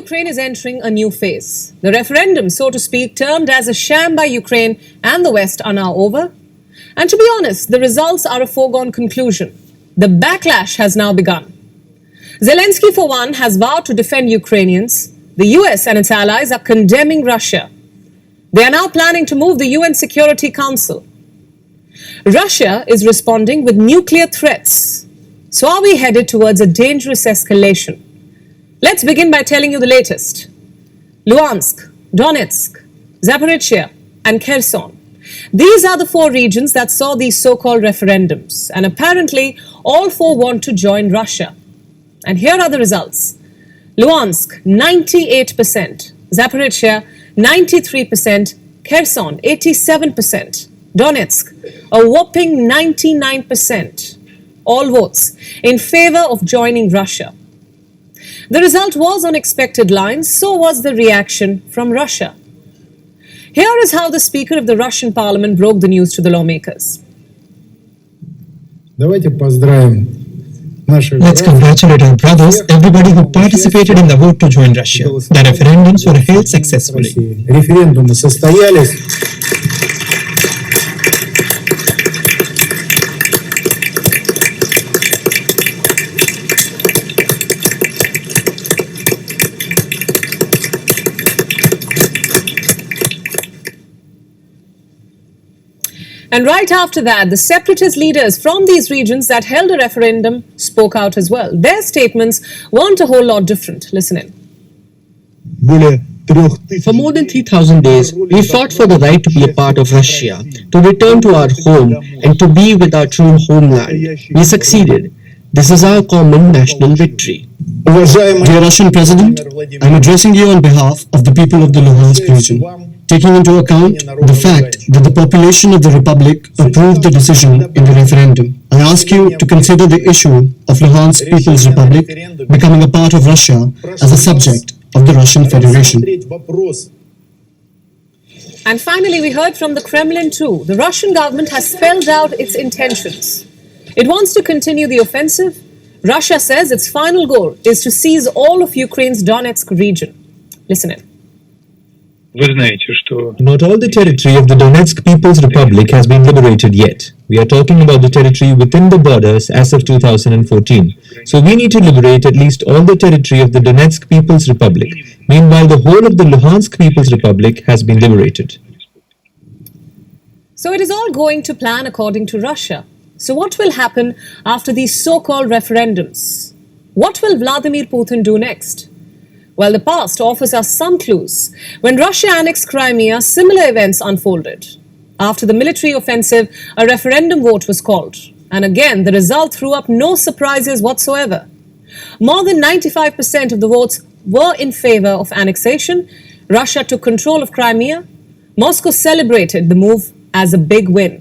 Ukraine is entering a new phase. The referendum, so to speak, termed as a sham by Ukraine and the West are now over. And to be honest, the results are a foregone conclusion. The backlash has now begun. Zelensky, for one, has vowed to defend Ukrainians. The US and its allies are condemning Russia. They are now planning to move the UN Security Council. Russia is responding with nuclear threats. So are we headed towards a dangerous escalation? Let's begin by telling you the latest. Luhansk, Donetsk, Zaporizhia and Kherson. These are the four regions that saw these so-called referendums, and apparently all four want to join Russia. And here are the results. Luhansk, 98%, Zaporizhia, 93%, Kherson, 87%, Donetsk, a whopping 99%. All votes in favor of joining Russia. The result was on expected lines, so was the reaction from Russia. Here is how the Speaker of the Russian Parliament broke the news to the lawmakers. Let's congratulate our brothers, everybody who participated in the vote to join Russia. The referendums were held successfully. And right after that, the separatist leaders from these regions that held a referendum spoke out as well. Their statements weren't a whole lot different. Listen in. For more than 3,000 days, we fought for the right to be a part of Russia, to return to our home and to be with our true homeland. We succeeded. This is our common national victory. Dear Russian President, I am addressing you on behalf of the people of the Luhansk region. Taking into account the fact that the population of the Republic approved the decision in the referendum, I ask you to consider the issue of Luhansk People's Republic becoming a part of Russia as a subject of the Russian Federation. And finally, we heard from the Kremlin too. The Russian government has spelled out its intentions. It wants to continue the offensive. Russia says its final goal is to seize all of Ukraine's Donetsk region. Listen in. Not all the territory of the Donetsk People's Republic has been liberated yet. We are talking about the territory within the borders as of 2014. So we need to liberate at least all the territory of the Donetsk People's Republic. Meanwhile, the whole of the Luhansk People's Republic has been liberated. So it is all going to plan according to Russia. So what will happen after these so-called referendums? What will Vladimir Putin do next? Well, the past offers us some clues. When Russia annexed Crimea, similar events unfolded. After the military offensive, a referendum vote was called. And again, the result threw up no surprises whatsoever. More than 95% of the votes were in favor of annexation. Russia took control of Crimea. Moscow celebrated the move as a big win.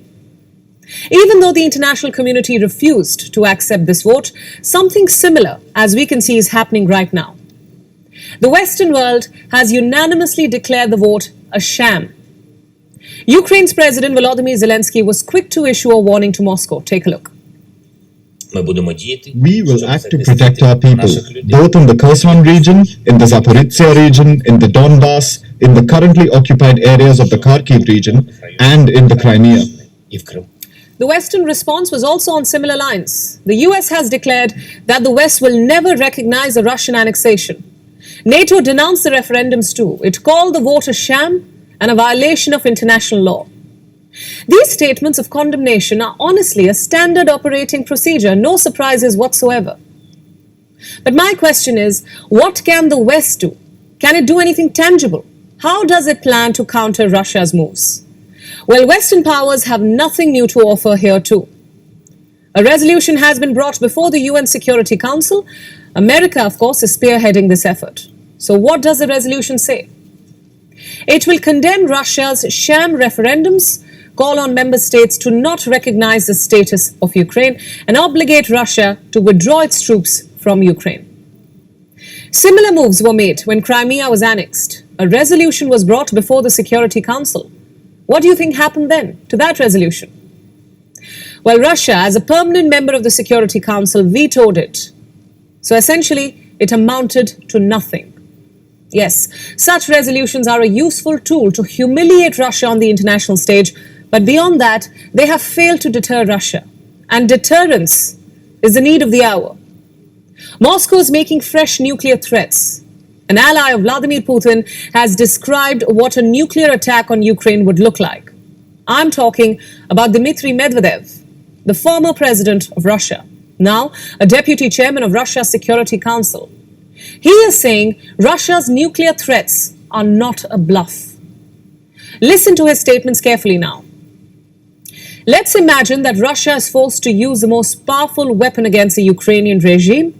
Even though the international community refused to accept this vote, something similar, as we can see, is happening right now. The Western world has unanimously declared the vote a sham. Ukraine's President Volodymyr Zelensky was quick to issue a warning to Moscow. Take a look. We will act to protect our people, both in the Kherson region, in the Zaporizhia region, in the Donbass, in the currently occupied areas of the Kharkiv region, and in the Crimea. The Western response was also on similar lines. The US has declared that the West will never recognize a Russian annexation. NATO denounced the referendums too. It called the vote a sham and a violation of international law. These statements of condemnation are honestly a standard operating procedure, no surprises whatsoever. But my question is, what can the West do? Can it do anything tangible? How does it plan to counter Russia's moves? Well, Western powers have nothing new to offer here too. A resolution has been brought before the UN Security Council. America, of course, is spearheading this effort. So what does the resolution say? It will condemn Russia's sham referendums, call on member states to not recognize the status of Ukraine, and obligate Russia to withdraw its troops from Ukraine. Similar moves were made when Crimea was annexed. A resolution was brought before the Security Council. What do you think happened then to that resolution? Well, Russia, as a permanent member of the Security Council, vetoed it. So essentially, it amounted to nothing. Yes, such resolutions are a useful tool to humiliate Russia on the international stage, but beyond that, they have failed to deter Russia. And deterrence is the need of the hour. Moscow is making fresh nuclear threats. An ally of Vladimir Putin has described what a nuclear attack on Ukraine would look like. I'm talking about Dmitry Medvedev, the former president of Russia, now a deputy chairman of Russia's Security Council. He is saying Russia's nuclear threats are not a bluff. Listen to his statements carefully now. Let's imagine that Russia is forced to use the most powerful weapon against the Ukrainian regime.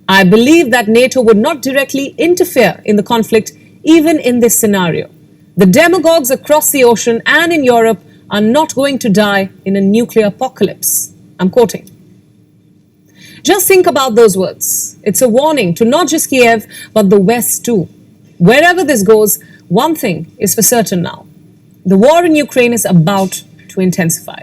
I believe that NATO would not directly interfere in the conflict, even in this scenario. The demagogues across the ocean and in Europe are not going to die in a nuclear apocalypse. I'm quoting. Just think about those words. It's a warning to not just Kiev, but the West too. Wherever this goes, one thing is for certain now. The war in Ukraine is about to intensify.